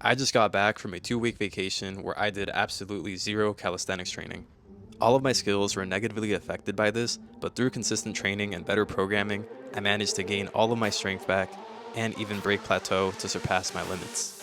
I just got back from a 2 week vacation where I did absolutely zero calisthenics training. All of my skills were negatively affected by this, but through consistent training and better programming, I managed to gain all of my strength back and even break plateau to surpass my limits.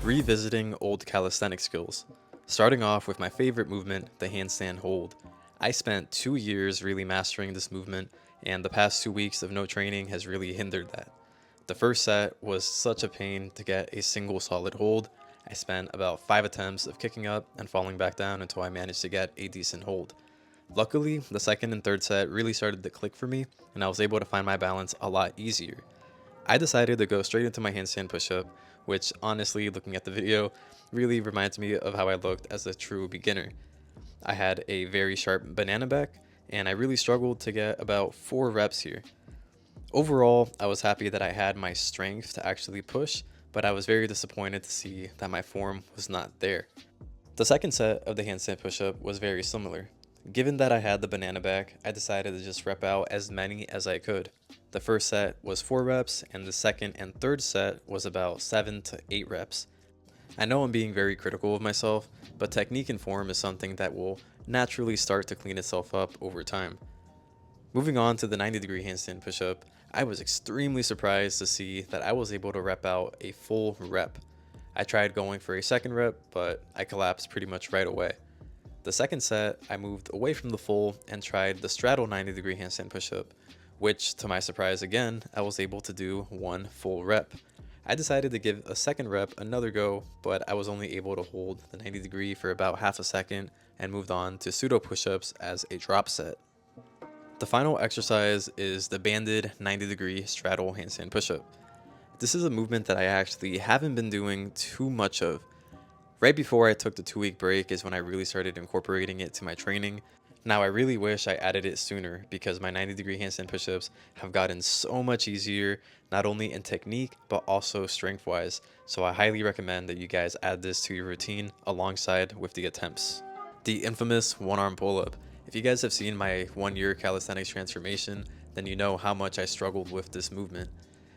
Revisiting old calisthenics skills. Starting off with my favorite movement, the handstand hold. I spent 2 years really mastering this movement, and the past 2 weeks of no training has really hindered that. The first set was such a pain to get a single solid hold. I spent about 5 attempts of kicking up and falling back down until I managed to get a decent hold. Luckily, the second and third set really started to click for me, and I was able to find my balance a lot easier. I decided to go straight into my handstand push-up, which honestly, looking at the video, really reminds me of how I looked as a true beginner. I had a very sharp banana back, and I really struggled to get about 4 reps here. Overall, I was happy that I had my strength to actually push, but I was very disappointed to see that my form was not there. The second set of the handstand push-up was very similar. Given that I had the banana back, I decided to just rep out as many as I could. The first set was 4 reps, and the second and third set was about 7 to 8 reps. I know I'm being very critical of myself, but technique and form is something that will naturally start to clean itself up over time. Moving on to the 90-degree handstand push-up, I was extremely surprised to see that I was able to rep out a full rep. I tried going for a second rep, but I collapsed pretty much right away. The second set, I moved away from the full and tried the straddle 90-degree handstand push-up, which, to my surprise again, I was able to do 1 full rep. I decided to give a second rep another go, but I was only able to hold the 90 degree for about half a second and moved on to pseudo push-ups as a drop set. The final exercise is the banded 90-degree straddle handstand push-up. This is a movement that I actually haven't been doing too much of. Right before I took the 2 week break is when I really started incorporating it to my training. Now I really wish I added it sooner because my 90-degree handstand push-ups have gotten so much easier, not only in technique, but also strength-wise. So I highly recommend that you guys add this to your routine alongside with the attempts. The infamous one-arm pull-up. If you guys have seen my 1 year calisthenics transformation, then you know how much I struggled with this movement.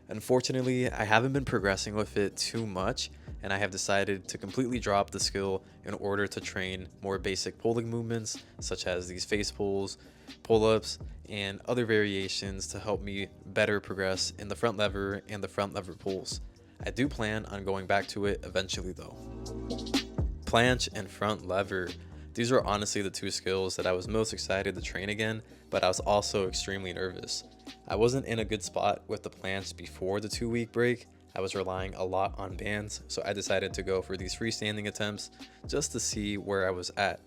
Unfortunately, I haven't been progressing with it too much, and I have decided to completely drop the skill in order to train more basic pulling movements, such as these face pulls, pull-ups, and other variations to help me better progress in the front lever and the front lever pulls. I do plan on going back to it eventually though. Planche and front lever. These were honestly the two skills that I was most excited to train again, but I was also extremely nervous. I wasn't in a good spot with the planche before the 2 week break. I was relying a lot on bands, so I decided to go for these freestanding attempts just to see where I was at.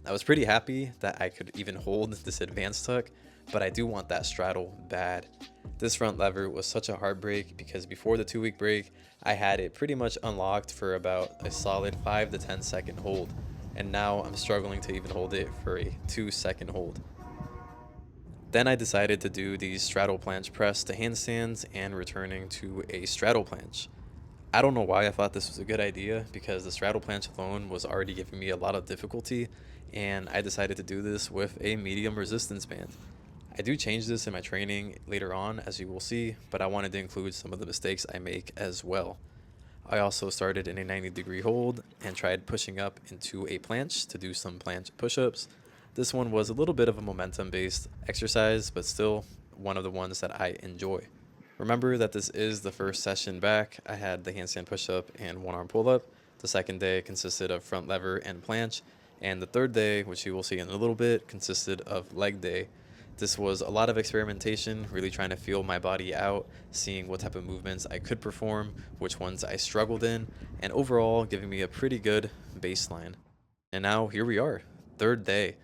I was pretty happy that I could even hold this advanced tuck, but I do want that straddle bad. This front lever was such a heartbreak because before the 2 week break, I had it pretty much unlocked for about a solid 5 to 10 second hold, and now I'm struggling to even hold it for a 2 second hold. Then I decided to do the straddle planche press to handstands and returning to a straddle planche. I don't know why I thought this was a good idea because the straddle planche alone was already giving me a lot of difficulty, and I decided to do this with a medium resistance band. I do change this in my training later on, as you will see, but I wanted to include some of the mistakes I make as well. I also started in a 90-degree hold and tried pushing up into a planche to do some planche push-ups. This one was a little bit of a momentum-based exercise, but still one of the ones that I enjoy. Remember that this is the first session back. I had the handstand push-up and one-arm pull-up. The second day consisted of front lever and planche, and the third day, which you will see in a little bit, consisted of leg day. This was a lot of experimentation, really trying to feel my body out, seeing what type of movements I could perform, which ones I struggled in, and overall giving me a pretty good baseline. And now here we are, third day.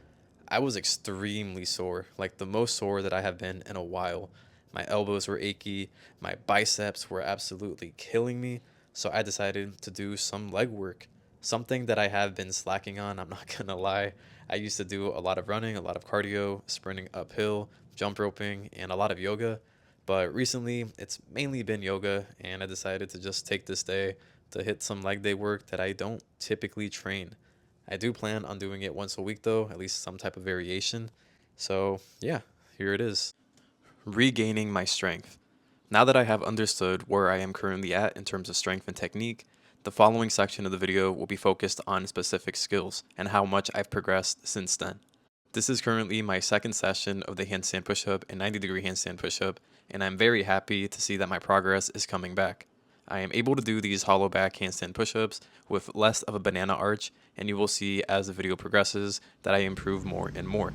I was extremely sore, like the most sore that I have been in a while. My elbows were achy, my biceps were absolutely killing me. So I decided to do some leg work, something that I have been slacking on. I'm not gonna lie. I used to do a lot of running, a lot of cardio, sprinting uphill, jump roping, and a lot of yoga. But recently, it's mainly been yoga, and I decided to just take this day to hit some leg day work that I don't typically train. I do plan on doing it once a week, though, at least some type of variation. So, yeah, here it is. Regaining my strength. Now that I have understood where I am currently at in terms of strength and technique, the following section of the video will be focused on specific skills and how much I've progressed since then. This is currently my second session of the handstand pushup and 90-degree handstand pushup, and I'm very happy to see that my progress is coming back. I am able to do these hollow back handstand pushups with less of a banana arch, and you will see as the video progresses that I improve more and more.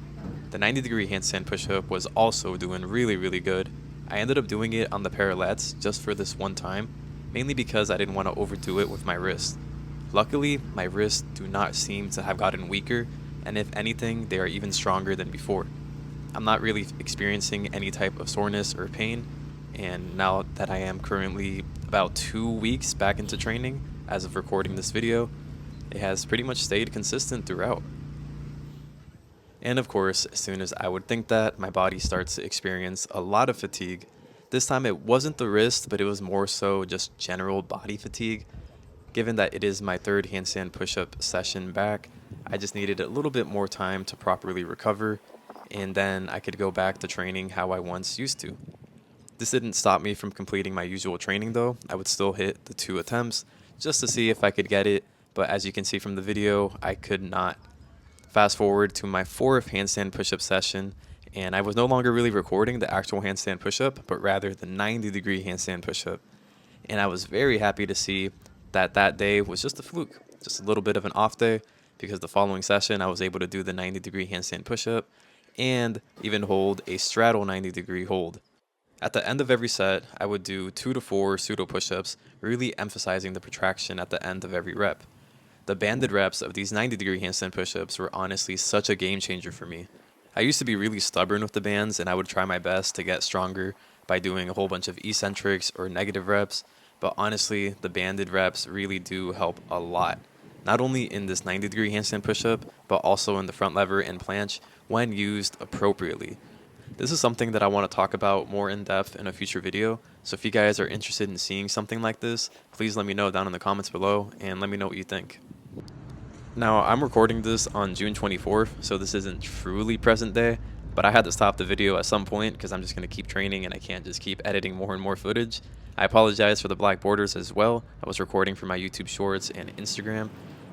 The 90-degree handstand pushup was also doing really good. I ended up doing it on the parallettes just for this one time, mainly because I didn't want to overdo it with my wrist. Luckily, my wrists do not seem to have gotten weaker, and if anything, they are even stronger than before. I'm not really experiencing any type of soreness or pain, and now that I am currently about 2 weeks back into training as of recording this video, it has pretty much stayed consistent throughout. And of course, as soon as I would think that, my body starts to experience a lot of fatigue. This time it wasn't the wrist, but it was more so just general body fatigue. Given that it is my third handstand push-up session back, I just needed a little bit more time to properly recover, and then I could go back to training how I once used to. This didn't stop me from completing my usual training though. I would still hit the 2 attempts just to see if I could get it, but as you can see from the video, I could not. Fast forward to my 4th handstand push-up session, and I was no longer really recording the actual handstand push-up, but rather the 90-degree handstand push-up. And I was very happy to see that that day was just a fluke, just a little bit of an off day, because the following session I was able to do the 90-degree handstand push-up and even hold a straddle 90-degree hold. At the end of every set, I would do 2 to 4 pseudo push-ups, really emphasizing the protraction at the end of every rep. The banded reps of these 90-degree handstand push-ups were honestly such a game changer for me. I used to be really stubborn with the bands, and I would try my best to get stronger by doing a whole bunch of eccentrics or negative reps, but honestly, the banded reps really do help a lot. Not only in this 90-degree handstand push-up, but also in the front lever and planche when used appropriately. This is something that I want to talk about more in depth in a future video, so if you guys are interested in seeing something like this, please let me know down in the comments below and let me know what you think. Now, I'm recording this on June 24th, so this isn't truly present day, but I had to stop the video at some point because I'm just going to keep training and I can't just keep editing more and more footage. I apologize for the black borders as well. I was recording for my YouTube Shorts and Instagram,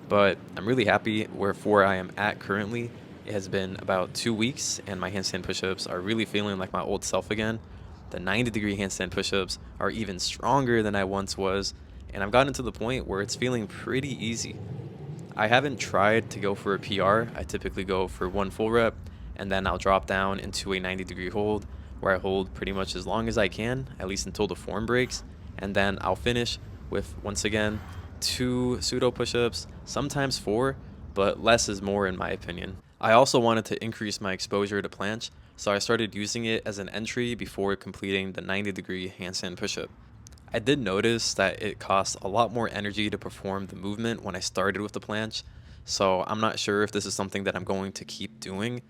but I'm really happy where I am at currently. It has been about 2 weeks and my handstand push-ups are really feeling like my old self again. The 90-degree handstand push-ups are even stronger than I once was, and I've gotten to the point where it's feeling pretty easy. I haven't tried to go for a PR. I typically go for 1 full rep, and then I'll drop down into a 90-degree hold, where I hold pretty much as long as I can, at least until the form breaks, and then I'll finish with, once again, 2 pseudo push-ups, sometimes 4, but less is more in my opinion. I also wanted to increase my exposure to planche, so I started using it as an entry before completing the 90-degree handstand push-up. I did notice that it costs a lot more energy to perform the movement when I started with the planche, so I'm not sure if this is something that I'm going to keep doing.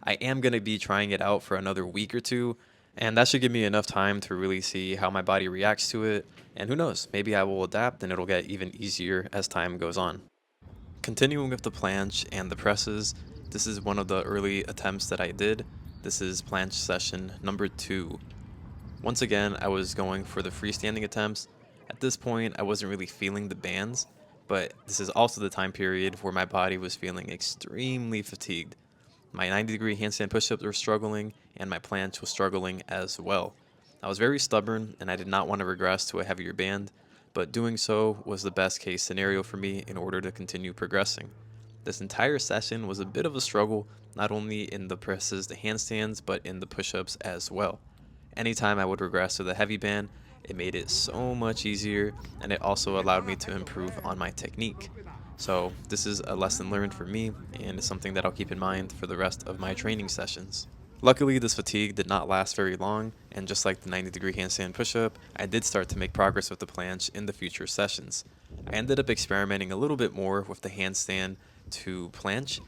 I am going to be trying it out for another week or 2, and that should give me enough time to really see how my body reacts to it, and who knows, maybe I will adapt and it'll get even easier as time goes on. Continuing with the planche and the presses, this is one of the early attempts that I did. This is planche session number 2. Once again, I was going for the freestanding attempts. At this point, I wasn't really feeling the bands, but this is also the time period where my body was feeling extremely fatigued. My 90-degree handstand push-ups were struggling, and my planche was struggling as well. I was very stubborn, and I did not want to regress to a heavier band, but doing so was the best case scenario for me in order to continue progressing. This entire session was a bit of a struggle, not only in the presses, the handstands, but in the push-ups as well. Anytime I would regress to the heavy band, it made it so much easier, and it also allowed me to improve on my technique. So this is a lesson learned for me, and it's something that I'll keep in mind for the rest of my training sessions. Luckily, this fatigue did not last very long, and just like the 90-degree handstand push-up, I did start to make progress with the planche in the future sessions. I ended up experimenting a little bit more with the handstand to planche,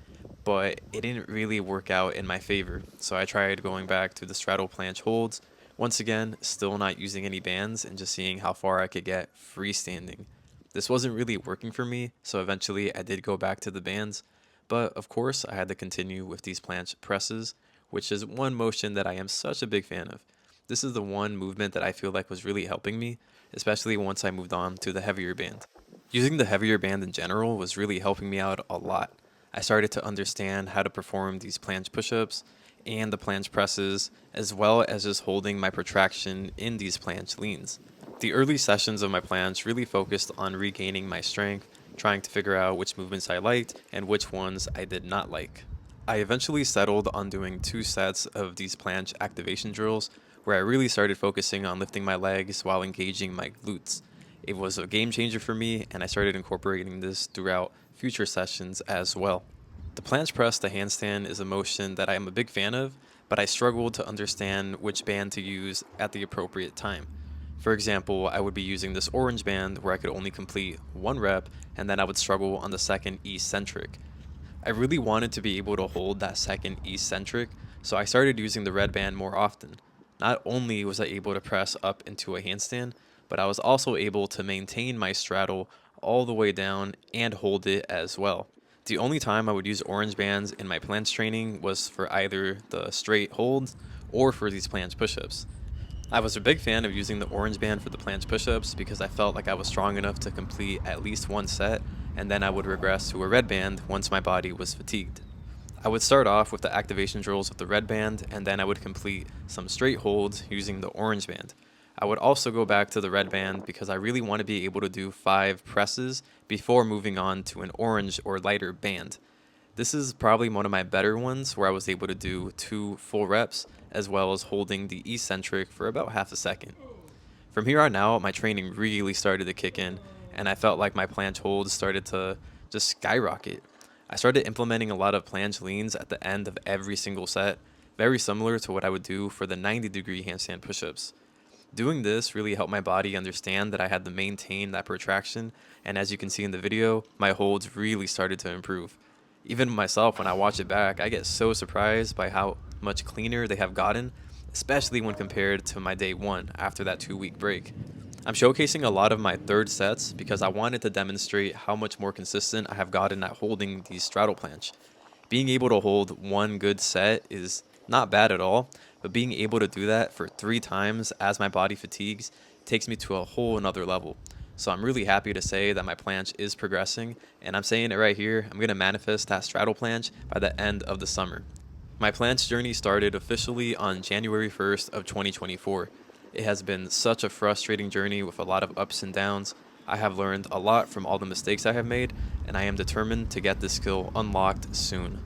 but it didn't really work out in my favor, so I tried going back to the straddle planche holds. Once again, still not using any bands and just seeing how far I could get freestanding. This wasn't really working for me, so eventually I did go back to the bands, but of course I had to continue with these planche presses, which is one motion that I am such a big fan of. This is the one movement that I feel like was really helping me, especially once I moved on to the heavier band. Using the heavier band in general was really helping me out a lot. I started to understand how to perform these planche push-ups and the planche presses, as well as just holding my protraction in these planche leans. The early sessions of my planche really focused on regaining my strength, trying to figure out which movements I liked and which ones I did not like. I eventually settled on doing 2 sets of these planche activation drills where I really started focusing on lifting my legs while engaging my glutes. It was a game changer for me, and I started incorporating this throughout future sessions as well. The planche press to handstand is a motion that I am a big fan of, but I struggled to understand which band to use at the appropriate time. For example, I would be using this orange band where I could only complete 1 rep, and then I would struggle on the second eccentric. I really wanted to be able to hold that second eccentric, so I started using the red band more often. Not only was I able to press up into a handstand, but I was also able to maintain my straddle all the way down and hold it as well. The only time I would use orange bands in my planche training was for either the straight holds or for these planche push-ups. I was a big fan of using the orange band for the planche push-ups because I felt like I was strong enough to complete at least 1 set, and then I would regress to a red band once my body was fatigued. I would start off with the activation drills with the red band, and then I would complete some straight holds using the orange band. I would also go back to the red band because I really want to be able to do 5 presses before moving on to an orange or lighter band. This is probably one of my better ones where I was able to do 2 full reps as well as holding the eccentric for about half a second. From here on out, my training really started to kick in, and I felt like my planche holds started to just skyrocket. I started implementing a lot of planche leans at the end of every single set, very similar to what I would do for the 90-degree handstand push-ups. Doing this really helped my body understand that I had to maintain that protraction, and as you can see in the video, my holds really started to improve. Even myself, when I watch it back, I get so surprised by how much cleaner they have gotten, especially when compared to my day 1 after that 2-week break. I'm showcasing a lot of my 3rd sets because I wanted to demonstrate how much more consistent I have gotten at holding these straddle planche. Being able to hold 1 good set is not bad at all, but being able to do that for 3 times as my body fatigues takes me to a whole another level. So I'm really happy to say that my planche is progressing, and I'm saying it right here, I'm going to manifest that straddle planche by the end of the summer. My planche journey started officially on January 1st of 2024. It has been such a frustrating journey with a lot of ups and downs. I have learned a lot from all the mistakes I have made, and I am determined to get this skill unlocked soon.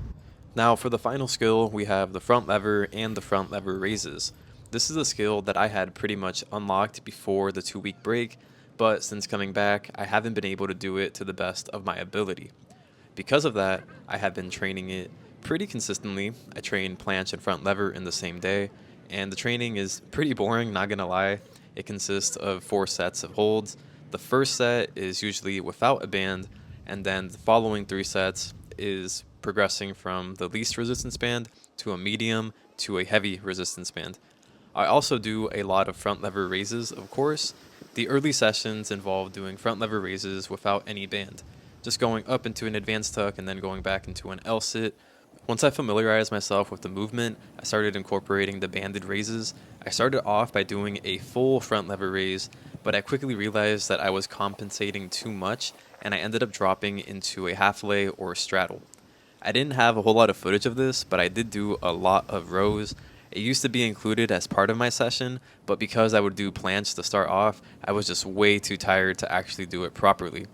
Now for the final skill, we have the front lever and the front lever raises. This is a skill that I had pretty much unlocked before the 2-week break, but since coming back, I haven't been able to do it to the best of my ability. Because of that, I have been training it pretty consistently. I train planche and front lever in the same day, and the training is pretty boring, not gonna lie. It consists of 4 sets of holds. The first set is usually without a band, and then the following 3 sets is progressing from the least resistance band to a medium to a heavy resistance band. I also do a lot of front lever raises, of course. The early sessions involve doing front lever raises without any band, just going up into an advanced tuck and then going back into an L sit. Once I familiarized myself with the movement, I started incorporating the banded raises. I started off by doing a full front lever raise, but I quickly realized that I was compensating too much, and I ended up dropping into a half lay or straddle. I didn't have a whole lot of footage of this, but I did do a lot of rows. It used to be included as part of my session, but because I would do planche to start off, I was just way too tired to actually do it properly.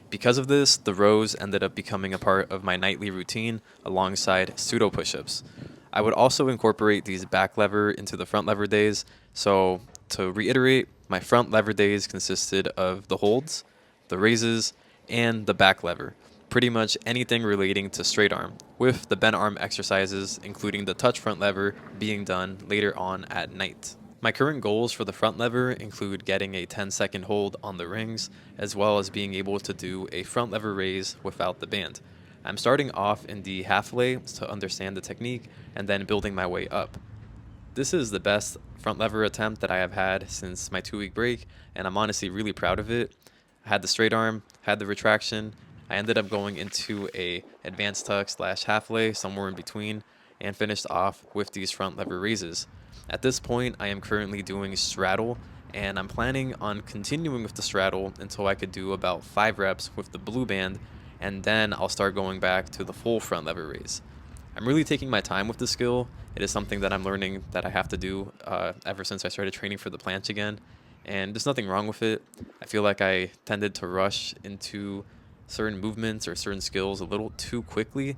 Because of this, the rows ended up becoming a part of my nightly routine alongside pseudo push-ups. I would also incorporate these back lever into the front lever days. So to reiterate, my front lever days consisted of the holds, the raises, and the back lever. pretty much anything relating to straight arm, with the bent arm exercises, including the touch front lever, being done later on at night. My current goals for the front lever include getting a 10-second hold on the rings, as well as being able to do a front lever raise without the band. I'm starting off in the half lay to understand the technique, and then building my way up. This is the best front lever attempt that I have had since my 2-week break, and I'm honestly really proud of it. I had the straight arm, had the retraction. I ended up going into a advanced tuck slash half lay, somewhere in between, and finished off with these front lever raises. At this point, I am currently doing straddle, and I'm planning on continuing with the straddle until I could do about 5 reps with the blue band, and then I'll start going back to the full front lever raise. I'm really taking my time with the skill. It is something that I'm learning that I have to do ever since I started training for the planche again. And there's nothing wrong with it. I feel like I tended to rush into certain movements or certain skills a little too quickly.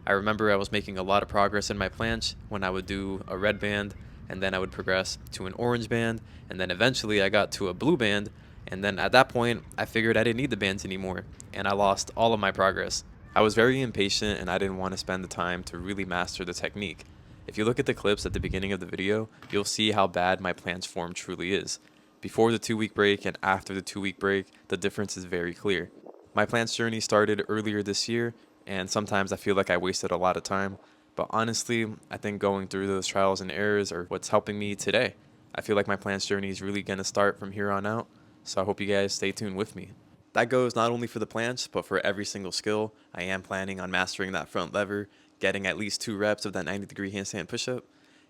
I remember I was making a lot of progress in my planche when I would do a red band, and then I would progress to an orange band, and then eventually I got to a blue band, and then at that point I figured I didn't need the bands anymore, and I lost all of my progress. I was very impatient and I didn't want to spend the time to really master the technique. If you look at the clips at the beginning of the video, you'll see how bad my planche form truly is. Before the 2-week break and after the 2-week break, the difference is very clear. My planche journey started earlier this year, and sometimes I feel like I wasted a lot of time, but honestly, I think going through those trials and errors are what's helping me today. I feel like my planche journey is really going to start from here on out, so I hope you guys stay tuned with me. That goes not only for the planche, but for every single skill. I am planning on mastering that front lever, getting at least 2 reps of that 90-degree handstand push-up,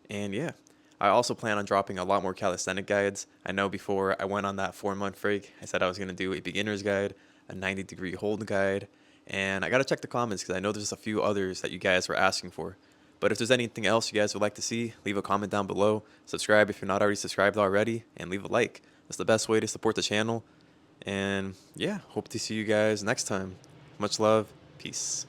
and yeah. I also plan on dropping a lot more calisthenic guides. I know before I went on that 4-month break, I said I was going to do a beginner's guide, a 90-degree hold guide, and I got to check the comments because I know there's a few others that you guys were asking for. But if there's anything else you guys would like to see, leave a comment down below, subscribe if you're not already subscribed already, and leave a like. That's the best way to support the channel. And yeah, hope to see you guys next time. Much love. Peace.